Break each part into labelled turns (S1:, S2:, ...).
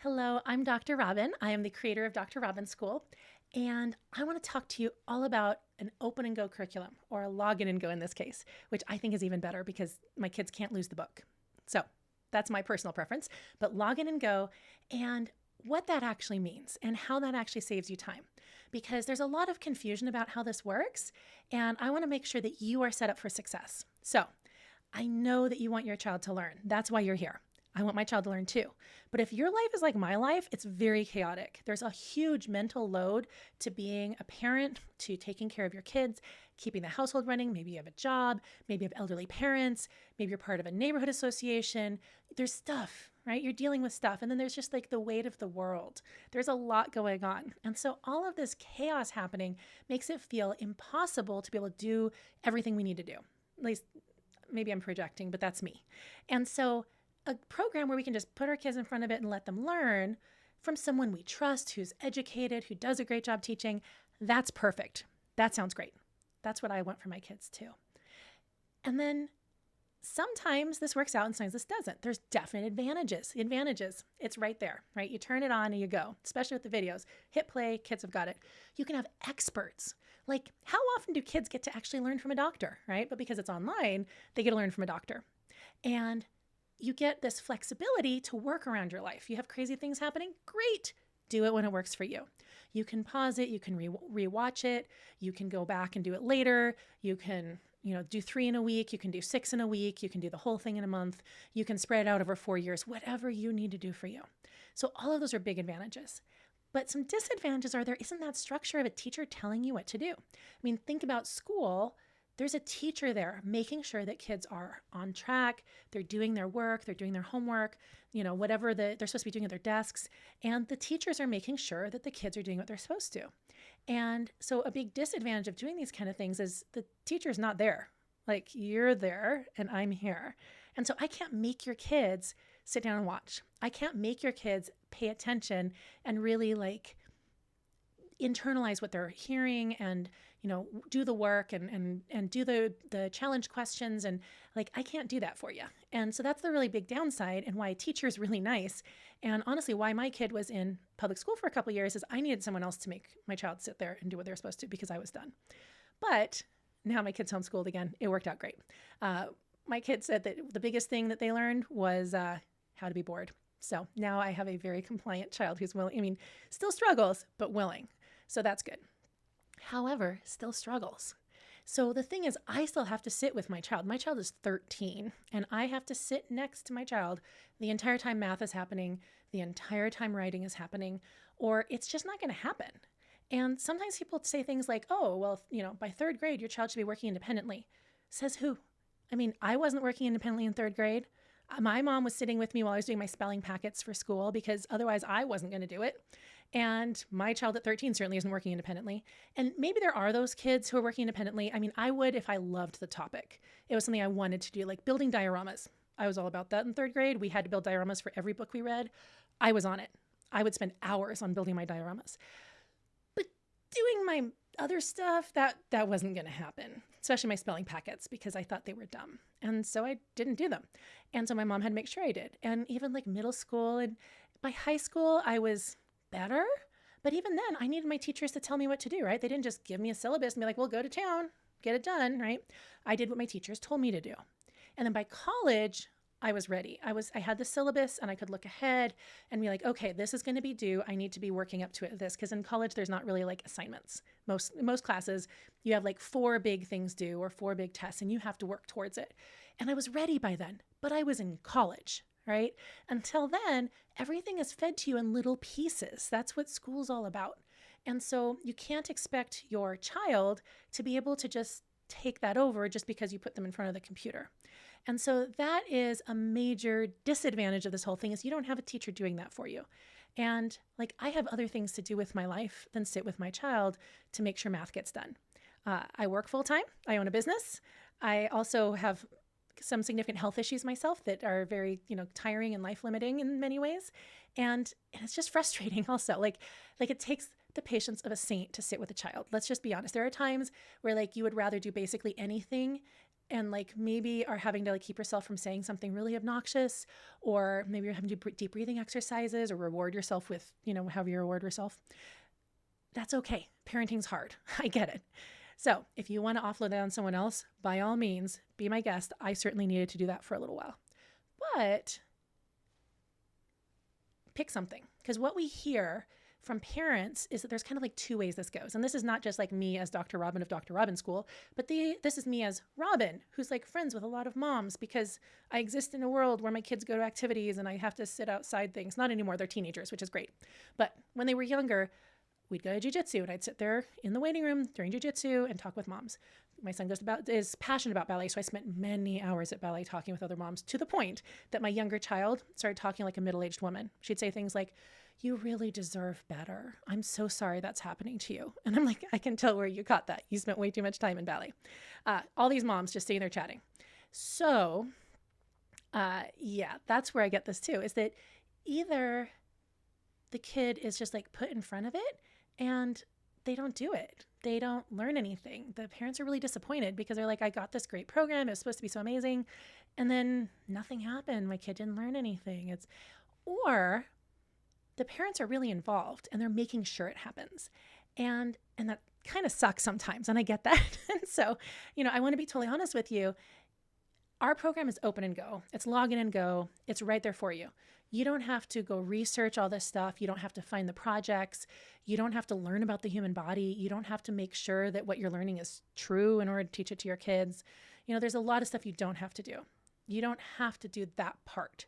S1: Hello, I'm Dr. Robin. I am the creator of Dr. Robin School, and I want to talk to you all about an open and go curriculum, or a login and go in this case, which I think is even better because my kids can't lose the book. So that's my personal preference, but login and go, and what that actually means and how that actually saves you time. Because there's a lot of confusion about how this works, and I want to make sure that you are set up for success. So I know that you want your child to learn. That's why you're here. I want my child to learn too. But if your life is like my life, it's very chaotic. There's a huge mental load to being a parent, to taking care of your kids, keeping the household running. Maybe you have a job, maybe you have elderly parents, maybe you're part of a neighborhood association. There's stuff, right? You're dealing with stuff. And then there's just like the weight of the world. There's a lot going on. And so all of this chaos happening makes it feel impossible to be able to do everything we need to do. At least maybe I'm projecting, but that's me. And so a program where we can just put our kids in front of it and let them learn from someone we trust, who's educated, who does a great job teaching, that's perfect. That sounds great. That's what I want for my kids too. And then sometimes this works out and sometimes this doesn't. There's definite advantages. It's right there, right? You turn it on and you go, especially with the videos. Hit play, kids have got it. You can have experts. Like, how often do kids get to actually learn from a doctor, right? But because it's online, they get to learn from a doctor. And you get this flexibility to work around your life. You have crazy things happening? Great. Do it when it works for you. You can pause it. You can rewatch it. You can go back and do it later. You can, do 3 in a week. You can do 6 in a week. You can do the whole thing in a month. You can spread it out over 4 years, whatever you need to do for you. So all of those are big advantages. But some disadvantages are there isn't that structure of a teacher telling you what to do. I mean, think about school. There's a teacher there making sure that kids are on track, they're doing their work, they're doing their homework, whatever they're supposed to be doing at their desks. And the teachers are making sure that the kids are doing what they're supposed to. And so a big disadvantage of doing these kind of things is the teacher's not there. Like, you're there and I'm here. And so I can't make your kids sit down and watch. I can't make your kids pay attention and really internalize what they're hearing and do the work and do the challenge questions, and I can't do that for you. And so that's the really big downside, and why a teacher is really nice. And honestly, why my kid was in public school for a couple of years is I needed someone else to make my child sit there and do what they're supposed to, because I was done. But now my kid's homeschooled again. It worked out great. My kid said that the biggest thing that they learned was how to be bored. So now I have a very compliant child who's willing, still struggles, but willing. So that's good. However, still struggles. So the thing is, I still have to sit with my child. My child is 13, and I have to sit next to my child the entire time math is happening, the entire time writing is happening, or it's just not going to happen. And sometimes people say things like, oh, well, by 3rd grade, your child should be working independently. Says who? I wasn't working independently in 3rd grade. My mom was sitting with me while I was doing my spelling packets for school, because otherwise I wasn't going to do it. And my child at 13 certainly isn't working independently. And maybe there are those kids who are working independently. I would if I loved the topic. It was something I wanted to do, like building dioramas. I was all about that in 3rd grade. We had to build dioramas for every book we read. I was on it. I would spend hours on building my dioramas. But doing my other stuff, that wasn't going to happen, especially my spelling packets, because I thought they were dumb. And so I didn't do them. And so my mom had to make sure I did. And even middle school and by high school, I was better. But even then, I needed my teachers to tell me what to do, right? They didn't just give me a syllabus and be like, well, go to town, get it done, right? I did what my teachers told me to do. And then by college, I was ready. I had the syllabus and I could look ahead and be like, okay, this is going to be due. I need to be working up to it. Because in college, there's not really assignments. Most classes, you have 4 big things due or 4 big tests, and you have to work towards it. And I was ready by then, but I was in college, right? Until then, everything is fed to you in little pieces. That's what school's all about. And so you can't expect your child to be able to just take that over just because you put them in front of the computer. And so that is a major disadvantage of this whole thing, is you don't have a teacher doing that for you. And I have other things to do with my life than sit with my child to make sure math gets done. I work full time. I own a business. I also have some significant health issues myself that are very, tiring and life limiting in many ways. And it's just frustrating also. It takes the patience of a saint to sit with a child. Let's just be honest. There are times where you would rather do basically anything and like maybe are having to like keep yourself from saying something really obnoxious, or maybe you're having to do deep breathing exercises or reward yourself with, however you reward yourself. That's okay. Parenting's hard. I get it. So if you want to offload that on someone else, by all means, be my guest. I certainly needed to do that for a little while. But pick something, because what we hear from parents is that there's kind of like two ways this goes. And this is not just like me as Dr. Robin of Dr. Robin School, but this is me as Robin, who's like friends with a lot of moms, because I exist in a world where my kids go to activities and I have to sit outside things. Not anymore, they're teenagers, which is great. But when they were younger, we'd go to jujitsu and I'd sit there in the waiting room during jujitsu and talk with moms. My son is passionate about ballet, so I spent many hours at ballet talking with other moms, to the point that my younger child started talking like a middle-aged woman. She'd say things like, "You really deserve better. I'm so sorry that's happening to you." And I'm like, I can tell where you caught that. You spent way too much time in ballet. All these moms just sitting there chatting. So yeah, that's where I get this too, is that either the kid is just like put in front of it and they don't do it. They don't learn anything. The parents are really disappointed because they're like, I got this great program. It was supposed to be so amazing. And then nothing happened. My kid didn't learn anything. Or the parents are really involved and they're making sure it happens. And that kind of sucks sometimes. And I get that. And so, I want to be totally honest with you. Our program is open and go. It's log in and go. It's right there for you. You don't have to go research all this stuff. You don't have to find the projects. You don't have to learn about the human body. You don't have to make sure that what you're learning is true in order to teach it to your kids. There's a lot of stuff you don't have to do. You don't have to do that part,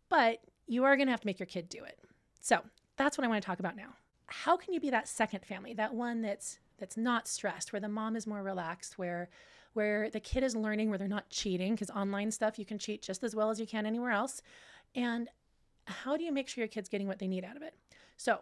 S1: but you are going to have to make your kid do it. So that's what I want to talk about now. How can you be that second family, that one that's not stressed, where the mom is more relaxed, where the kid is learning, where they're not cheating, because online stuff you can cheat just as well as you can anywhere else. And how do you make sure your kid's getting what they need out of it? So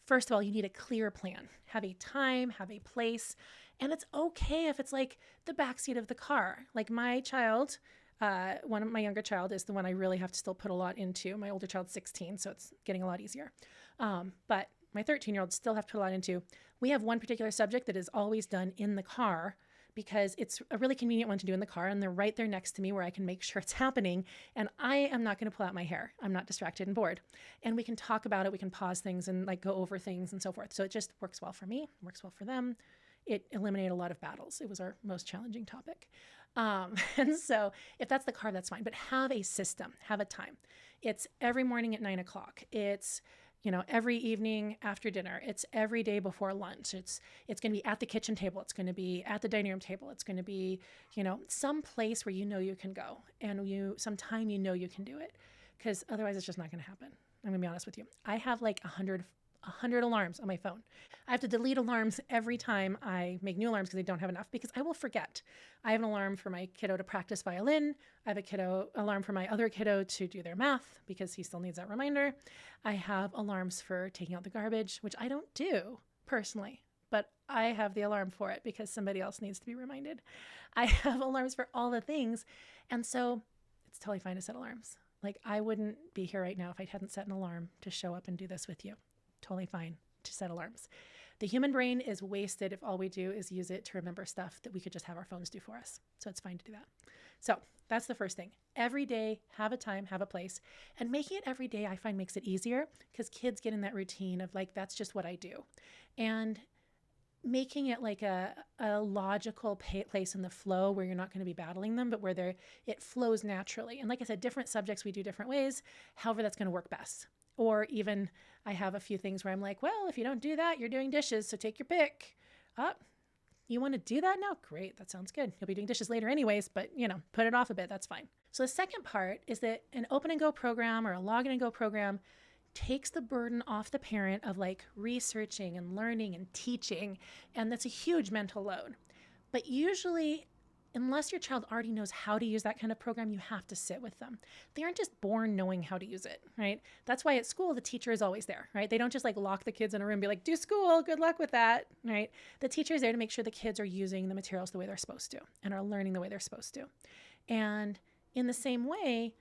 S1: first of all, you need a clear plan. Have a time, have a place, and it's okay if it's like the backseat of the car. Like my child, one of my younger child is the one I really have to still put a lot into. My older child's 16, so it's getting a lot easier. But my 13-year-old still have to put a lot into. We have one particular subject that is always done in the car, because it's a really convenient one to do in the car, and they're right there next to me where I can make sure it's happening. And I am not going to pull out my hair. I'm not distracted and bored. And we can talk about it. We can pause things and like go over things and so forth. So it just works well for me, works well for them. It eliminated a lot of battles. It was our most challenging topic. And so if that's the car, that's fine. But have a system, have a time. It's every morning at 9:00. It's every evening after dinner. It's every day before lunch. It's going to be at the kitchen table. It's going to be at the dining room table. It's going to be, some place where you can go, and sometime you can do it, because otherwise it's just not going to happen. I'm going to be honest with you. I have like 100 alarms on my phone. I have to delete alarms every time I make new alarms because I don't have enough, because I will forget. I have an alarm for my kiddo to practice violin. I have a alarm for my other kiddo to do their math, because he still needs that reminder. I have alarms for taking out the garbage, which I don't do personally, but I have the alarm for it because somebody else needs to be reminded. I have alarms for all the things. And so it's totally fine to set alarms. Like, I wouldn't be here right now if I hadn't set an alarm to show up and do this with you. Totally fine to set alarms. The human brain is wasted if all we do is use it to remember stuff that we could just have our phones do for us. So it's fine to do that. So that's the first thing. Every day, have a time, have a place. And making it every day, I find, makes it easier, because kids get in that routine of like, that's just what I do. And making it like a logical place in the flow where you're not going to be battling them, but where it flows naturally. And like I said, different subjects we do different ways, however that's going to work best. Or even I have a few things where I'm like, well, if you don't do that, you're doing dishes, so take your pick. You want to do that now? Great, that sounds good. You'll be doing dishes later anyways, but put it off a bit, that's fine. So the second part is that an open and go program or a log in and go program takes the burden off the parent of like researching and learning and teaching, and that's a huge mental load. But usually, unless your child already knows how to use that kind of program, you have to sit with them. They aren't just born knowing how to use it, right? That's why at school, the teacher is always there, right? They don't just like lock the kids in a room and be like, do school, good luck with that, right? The teacher is there to make sure the kids are using the materials the way they're supposed to and are learning the way they're supposed to. And in the same way,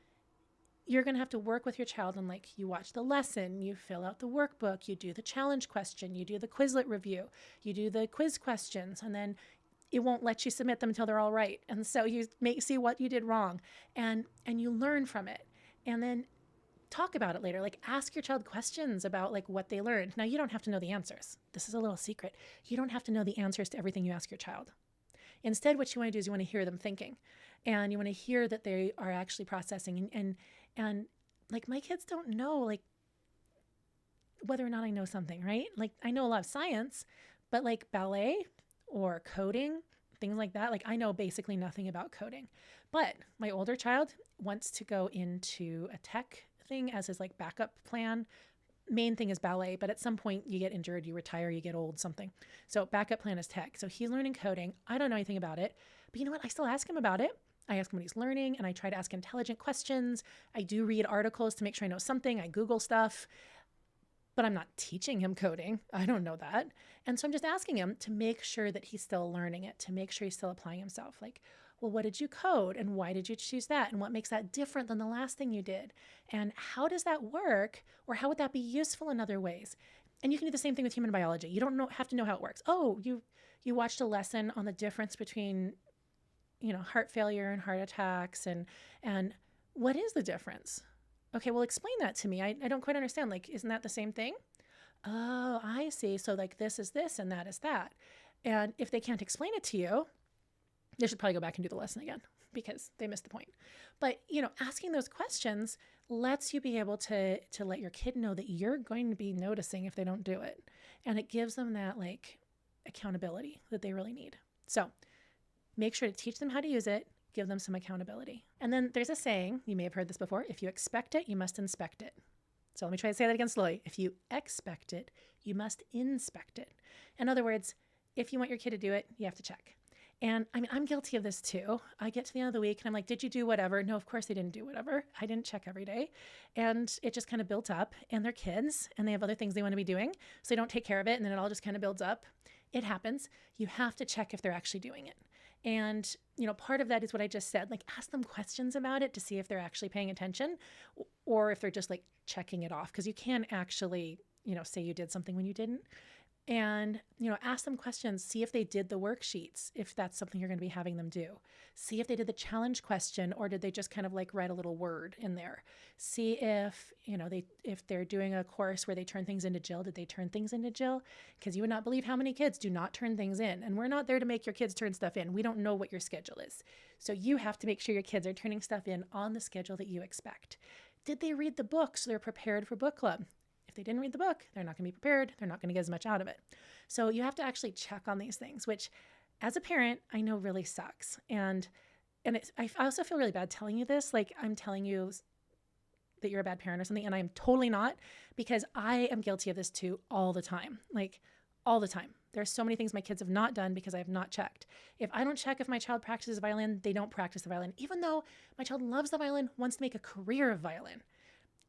S1: you're going to have to work with your child on, like, you watch the lesson, you fill out the workbook, you do the challenge question, you do the Quizlet review, you do the quiz questions, and then it won't let you submit them until they're all right. And so you see what you did wrong, and you learn from it. And then talk about it later. Like, ask your child questions about like what they learned. Now, you don't have to know the answers. This is a little secret. You don't have to know the answers to everything you ask your child. Instead, what you want to do is you want to hear them thinking, and you want to hear that they are actually processing. And like, my kids don't know like whether or not I know something, right? Like, I know a lot of science, but like ballet or coding, things like that, like I know basically nothing about coding. But my older child wants to go into a tech thing as his like backup plan. Main thing is ballet, but at some point you get injured, you retire, you get old, something. So backup plan is tech. So he's learning coding. I don't know anything about it, but you know what? I still ask him about it. I ask him what he's learning, and I try to ask intelligent questions. I do read articles to make sure I know something. I Google stuff, but I'm not teaching him coding. I don't know that. And so I'm just asking him to make sure that he's still learning it, to make sure he's still applying himself. Like, well, what did you code? And why did you choose that? And what makes that different than the last thing you did? And how does that work? Or how would that be useful in other ways? And you can do the same thing with human biology. You don't have to know how it works. Oh, you watched a lesson on the difference between, heart failure and heart attacks. And what is the difference? Okay, well, explain that to me. I don't quite understand. Like, isn't that the same thing? Oh, I see. So like this is this and that is that. And if they can't explain it to you, they should probably go back and do the lesson again because they missed the point. But, asking those questions lets you be able to let your kid know that you're going to be noticing if they don't do it. And it gives them that like accountability that they really need. So make sure to teach them how to use it, give them some accountability. And then there's a saying, you may have heard this before, if you expect it, you must inspect it. So let me try to say that again slowly. If you expect it, you must inspect it. In other words, if you want your kid to do it, you have to check. And I mean, I'm guilty of this too. I get to the end of the week and I'm like, did you do whatever? No, of course they didn't do whatever. I didn't check every day. And it just kind of built up, and they're kids and they have other things they want to be doing. So they don't take care of it. And then it all just kind of builds up. It happens. You have to check if they're actually doing it. And, part of that is what I just said, like ask them questions about it to see if they're actually paying attention or if they're just like checking it off. Because you can actually, say you did something when you didn't. And, ask them questions, see if they did the worksheets, if that's something you're going to be having them do. See if they did the challenge question, or did they just kind of like write a little word in there? See if, if they're doing a course where they turn things into Jill, did they turn things into Jill? Because you would not believe how many kids do not turn things in. And we're not there to make your kids turn stuff in. We don't know what your schedule is. So you have to make sure your kids are turning stuff in on the schedule that you expect. Did they read the book so they're prepared for book club? If they didn't read the book, they're not going to be prepared. They're not going to get as much out of it. So you have to actually check on these things, which as a parent, I know really sucks. And I also feel really bad telling you this. Like I'm telling you that you're a bad parent or something, and I'm totally not, because I am guilty of this too all the time. Like all the time. There are so many things my kids have not done because I have not checked. If I don't check if my child practices violin, they don't practice the violin, even though my child loves the violin, wants to make a career of violin.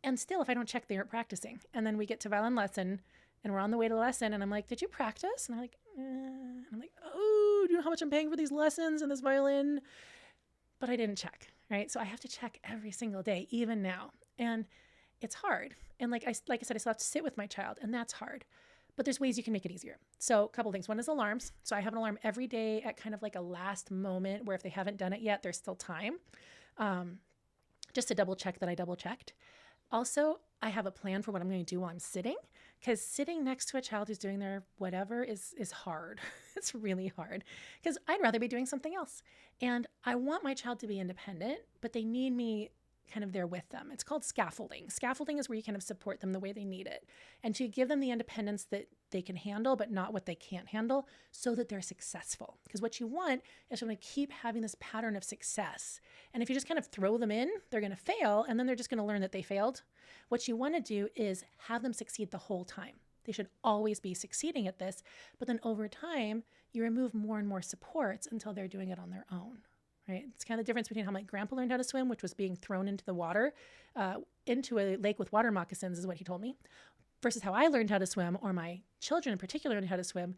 S1: And still, if I don't check, they aren't practicing. And then we get to violin lesson and we're on the way to the lesson and I'm like, did you practice? And I'm like, And I'm like, oh, do you know how much I'm paying for these lessons and this violin? But I didn't check, right? So I have to check every single day, even now. And it's hard. And like I said, I still have to sit with my child, and that's hard. But there's ways you can make it easier. So a couple things. One is alarms. So I have an alarm every day at kind of like a last moment where if they haven't done it yet, there's still time. Just to double check that I double checked. Also, I have a plan for what I'm going to do while I'm sitting, because sitting next to a child who's doing their whatever is hard. It's really hard because I'd rather be doing something else. And I want my child to be independent, but they need me kind of there with them. It's called scaffolding. Scaffolding is where you kind of support them the way they need it and to give them the independence that they can handle, but not what they can't handle, so that they're successful. Because what you want is to keep having this pattern of success. And if you just kind of throw them in, they're going to fail, and then they're just going to learn that they failed. What you want to do is have them succeed the whole time. They should always be succeeding at this, but then over time, you remove more and more supports until they're doing it on their own. Right? It's kind of the difference between how my grandpa learned how to swim, which was being thrown into the water, into a lake with water moccasins is what he told me, versus how I learned how to swim, or my children in particular learned how to swim.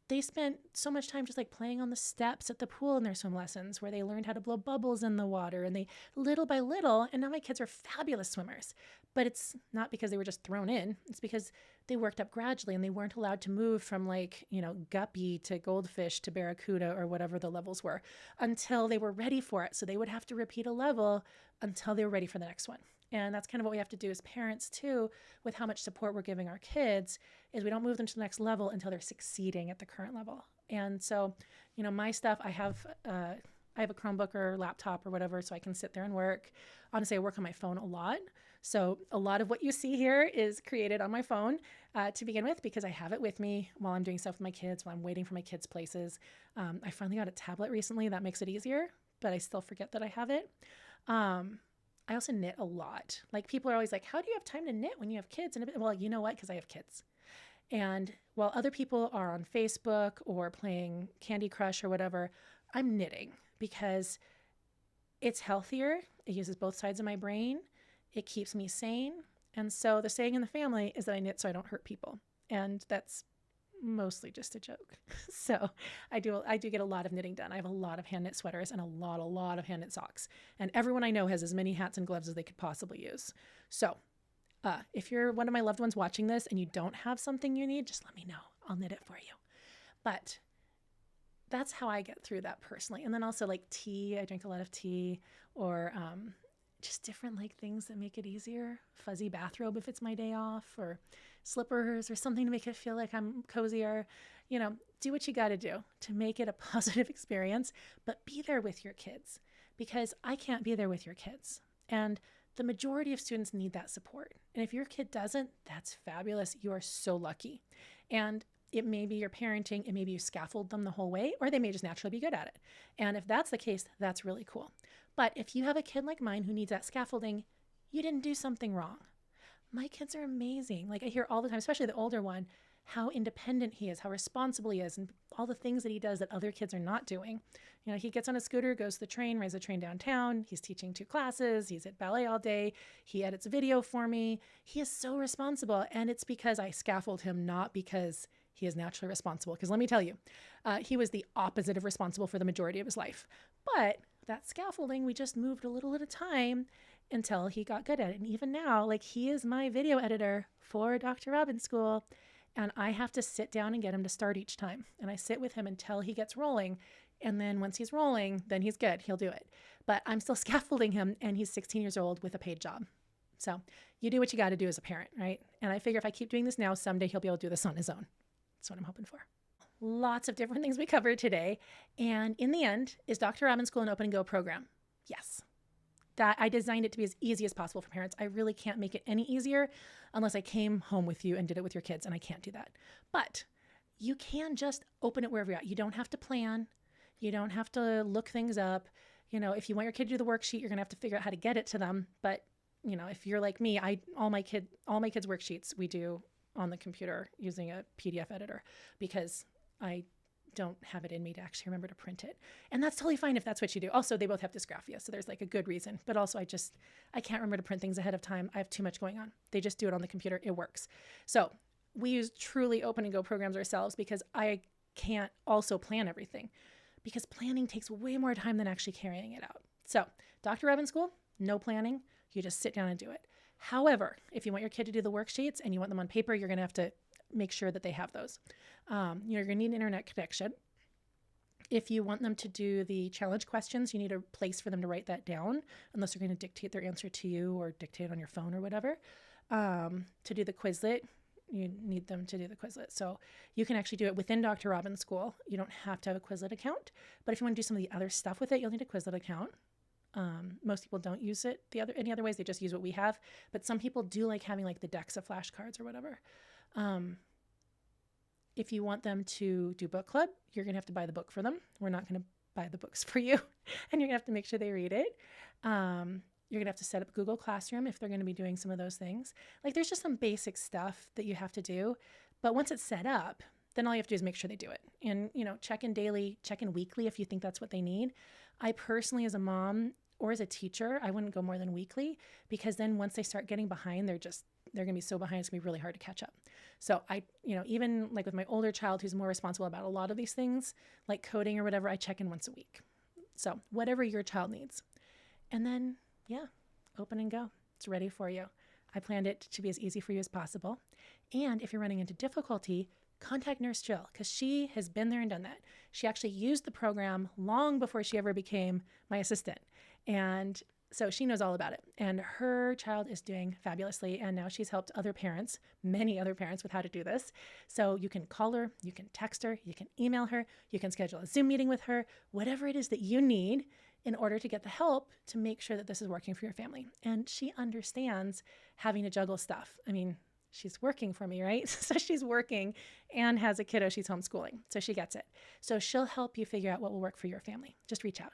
S1: they spent so much time just like playing on the steps at the pool in their swim lessons where they learned how to blow bubbles in the water, and they little by little, and now my kids are fabulous swimmers. But it's not because they were just thrown in. It's because they worked up gradually and they weren't allowed to move from like, guppy to goldfish to barracuda or whatever the levels were until they were ready for it. So they would have to repeat a level until they were ready for the next one. And that's kind of what we have to do as parents too, with how much support we're giving our kids, is we don't move them to the next level until they're succeeding at the current level. And so, my stuff, I have a Chromebook or laptop or whatever, so I can sit there and work. Honestly, I work on my phone a lot. So a lot of what you see here is created on my phone to begin with, because I have it with me while I'm doing stuff with my kids, while I'm waiting for my kids' places. I finally got a tablet recently. That makes it easier, but I still forget that I have it. I also knit a lot. Like, people are always like, how do you have time to knit when you have kids? And well, you know what? Because I have kids. And while other people are on Facebook or playing Candy Crush or whatever, I'm knitting because it's healthier. It uses both sides of my brain. It keeps me sane. And so the saying in the family is that I knit so I don't hurt people. And that's mostly just a joke. So I do get a lot of knitting done. I have a lot of hand knit sweaters and a lot of hand knit socks. And everyone I know has as many hats and gloves as they could possibly use. So if you're one of my loved ones watching this and you don't have something you need, just let me know. I'll knit it for you. But that's how I get through that personally. And then also like tea. I drink a lot of tea, or just different like things that make it easier. Fuzzy bathrobe if it's my day off, or slippers or something to make it feel like I'm cozier. Do what you got to do to make it a positive experience, but be there with your kids, because I can't be there with your kids. And the majority of students need that support. And if your kid doesn't, that's fabulous. You are so lucky. And it may be your parenting, it may be you scaffold them the whole way, or they may just naturally be good at it. And if that's the case, that's really cool. But if you have a kid like mine who needs that scaffolding, you didn't do something wrong. My kids are amazing. Like, I hear all the time, especially the older one, how independent he is, how responsible he is, and all the things that he does that other kids are not doing. He gets on a scooter, goes to the train, rides the train downtown. He's teaching 2 classes. He's at ballet all day. He edits video for me. He is so responsible. And it's because I scaffold him, not because he is naturally responsible. Because let me tell you, he was the opposite of responsible for the majority of his life. But that scaffolding, we just moved a little at a time until he got good at it. And even now, like, he is my video editor for Dr. Robbins School. And I have to sit down and get him to start each time. And I sit with him until he gets rolling. And then once he's rolling, then he's good. He'll do it. But I'm still scaffolding him, and he's 16 years old with a paid job. So you do what you got to do as a parent, right? And I figure if I keep doing this now, someday he'll be able to do this on his own. That's what I'm hoping for. Lots of different things we covered today. And in the end, is Dr. Robbins School an open and go program? Yes. That I designed it to be as easy as possible for parents. I really can't make it any easier unless I came home with you and did it with your kids, and I can't do that. But you can just open it wherever you're at. You don't have to plan. You don't have to look things up. If you want your kid to do the worksheet, you're going to have to figure out how to get it to them. But, if you're like me, all my kids' worksheets we do on the computer using a PDF editor, because I don't have it in me to actually remember to print it. And that's totally fine if that's what you do. Also, they both have dysgraphia, so there's like a good reason. But also, I can't remember to print things ahead of time. I have too much going on. They just do it on the computer. It works. So we use truly open and go programs ourselves, because I can't also plan everything, because planning takes way more time than actually carrying it out. So Dr. Robbins School, no planning. You just sit down and do it. However, if you want your kid to do the worksheets and you want them on paper, you're going to have to make sure that they have those. You're going to need an internet connection. If you want them to do the challenge questions, you need a place for them to write that down, unless they're going to dictate their answer to you or dictate on your phone or whatever. To do the Quizlet, you need them to do the Quizlet. So you can actually do it within Dr. Robbins School. You don't have to have a Quizlet account, but if you want to do some of the other stuff with it, you'll need a Quizlet account. Most people don't use it any other ways. They just use what we have. But some people do like having like the decks of flashcards or whatever. If you want them to do book club, you're going to have to buy the book for them. We're not going to buy the books for you. And you're going to have to make sure they read it. You're going to have to set up Google Classroom if they're going to be doing some of those things. Like, there's just some basic stuff that you have to do. But once it's set up, then all you have to do is make sure they do it. And, check in daily, check in weekly if you think that's what they need. I personally, as a mom or as a teacher, I wouldn't go more than weekly, because then once they start getting behind, they're just they're going to be so behind, it's going to be really hard to catch up. So I, even like with my older child who's more responsible about a lot of these things, like coding or whatever, I check in once a week. So whatever your child needs. And then, yeah, open and go. It's ready for you. I planned it to be as easy for you as possible. And if you're running into difficulty, contact Nurse Jill, because she has been there and done that. She actually used the program long before she ever became my assistant. And so she knows all about it. And her child is doing fabulously. And now she's helped other parents, many other parents, with how to do this. So you can call her, you can text her, you can email her, you can schedule a Zoom meeting with her, whatever it is that you need in order to get the help to make sure that this is working for your family. And she understands having to juggle stuff. I mean, she's working for me, right? So she's working and has a kiddo she's homeschooling. So she gets it. So she'll help you figure out what will work for your family. Just reach out.